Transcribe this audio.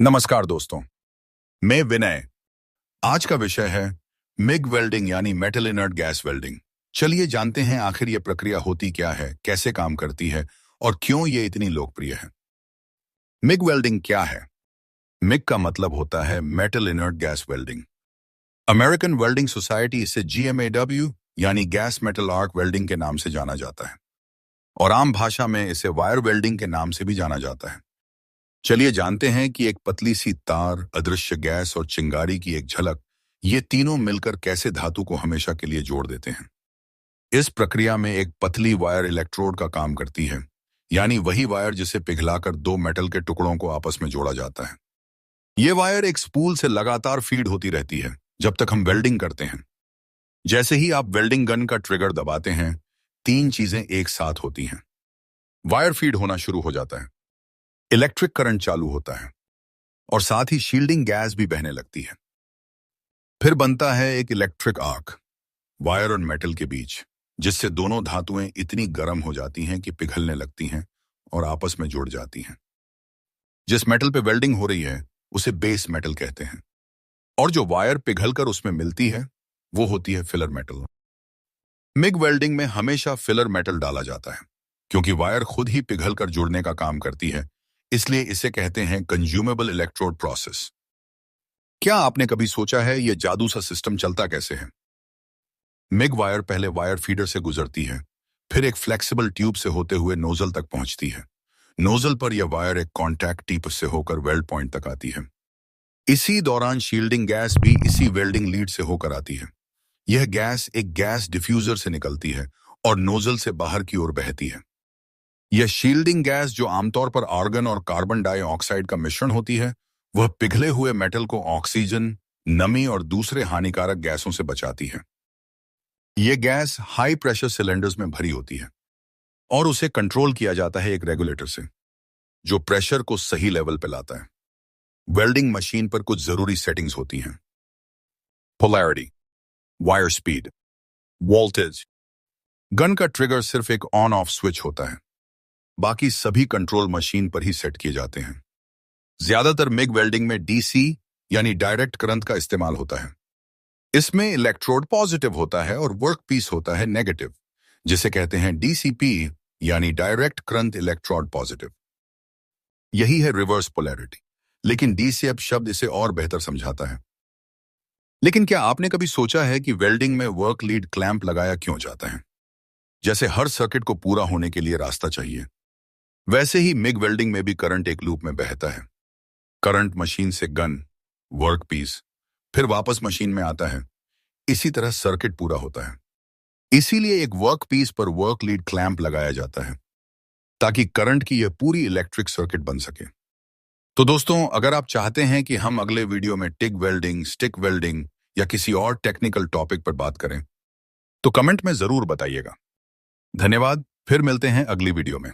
नमस्कार दोस्तों, मैं विनय। आज का विषय है मिग वेल्डिंग यानी मेटल इनर्ट गैस वेल्डिंग। चलिए जानते हैं आखिर ये प्रक्रिया होती क्या है, कैसे काम करती है और क्यों ये इतनी लोकप्रिय है। मिग वेल्डिंग क्या है? मिग का मतलब होता है metal inert gas welding. American welding society इसे GMAW यानी गैस मेटल आर्क वेल्डिंग के नाम से जाना जाता है और आम भाषा में इसे वायर वेल्डिंग के नाम से भी जाना जाता है। चलिए जानते हैं कि एक पतली सी तार, अदृश्य गैस और चिंगारी की एक झलक, ये तीनों मिलकर कैसे धातु को हमेशा के लिए जोड़ देते हैं। इस प्रक्रिया में एक पतली वायर इलेक्ट्रोड का काम करती है, यानी वही वायर जिसे पिघलाकर दो मेटल के टुकड़ों को आपस में जोड़ा जाता है। ये वायर एक स्पूल से लगातार फीड होती रहती है जब तक हम वेल्डिंग करते हैं। जैसे ही आप वेल्डिंग गन का ट्रिगर दबाते हैं, तीन चीजें एक साथ होती हैं। वायर फीड होना शुरू हो जाता है, इलेक्ट्रिक करंट चालू होता है और साथ ही शील्डिंग गैस भी बहने लगती है। फिर बनता है एक इलेक्ट्रिक आर्क वायर और मेटल के बीच, जिससे दोनों धातुएं इतनी गर्म हो जाती हैं कि पिघलने लगती हैं और आपस में जुड़ जाती हैं। जिस मेटल पे वेल्डिंग हो रही है उसे बेस मेटल कहते हैं और जो वायर पिघलकर उसमें मिलती है वो होती है फिलर मेटल। मिग वेल्डिंग में हमेशा फिलर मेटल डाला जाता है क्योंकि वायर खुद ही पिघलकर जुड़ने का काम करती है, इसलिए इसे कहते हैं कंज्यूमेबल इलेक्ट्रोड प्रोसेस। क्या आपने कभी सोचा है यह जादू सा सिस्टम चलता कैसे है? मिग वायर पहले वायर फीडर से गुजरती है, फिर एक फ्लेक्सिबल ट्यूब से होते हुए नोजल तक पहुंचती है। नोजल पर यह वायर एक कॉन्टैक्ट टिप से होकर वेल्ड पॉइंट तक आती है। इसी दौरान शील्डिंग गैस भी इसी वेल्डिंग लीड से होकर आती है। यह गैस एक गैस डिफ्यूजर से निकलती है और नोजल से बाहर की ओर बहती है। यह शील्डिंग गैस, जो आमतौर पर आर्गन और कार्बन डाइऑक्साइड का मिश्रण होती है, वह पिघले हुए मेटल को ऑक्सीजन, नमी और दूसरे हानिकारक गैसों से बचाती है। यह गैस हाई प्रेशर सिलेंडर्स में भरी होती है और उसे कंट्रोल किया जाता है एक रेगुलेटर से, जो प्रेशर को सही लेवल पर लाता है। वेल्डिंग मशीन पर कुछ जरूरी सेटिंग्स होती हैं। Polarity, wire speed, voltage. Gun का ट्रिगर सिर्फ एक ऑन ऑफ स्विच होता है, बाकी सभी कंट्रोल मशीन पर ही सेट किए जाते हैं। ज्यादातर मिग वेल्डिंग में DC यानी डायरेक्ट करंट का इस्तेमाल होता है। इसमें इलेक्ट्रोड पॉजिटिव होता है और वर्क पीस होता है नेगेटिव, जिसे कहते हैं DCP यानी डायरेक्ट करंट इलेक्ट्रोड पॉजिटिव। यही है रिवर्स पोलैरिटी, लेकिन DCP शब्द इसे और बेहतर समझाता है। लेकिन क्या आपने कभी सोचा है कि वेल्डिंग में वर्क लीड क्लैंप लगाया क्यों जाता है? जैसे हर सर्किट को पूरा होने के लिए रास्ता चाहिए, वैसे ही मिग वेल्डिंग में भी करंट एक लूप में बहता है। करंट मशीन से गन, वर्क पीस, फिर वापस मशीन में आता है। इसी तरह सर्किट पूरा होता है। इसीलिए एक वर्क पीस पर वर्क लीड क्लैंप लगाया जाता है, ताकि करंट की यह पूरी इलेक्ट्रिक सर्किट बन सके। तो दोस्तों, अगर आप चाहते हैं कि हम अगले वीडियो में टिग वेल्डिंग, स्टिक वेल्डिंग या किसी और टेक्निकल टॉपिक पर बात करें, तो कमेंट में जरूर बताइएगा। धन्यवाद, फिर मिलते हैं अगली वीडियो में।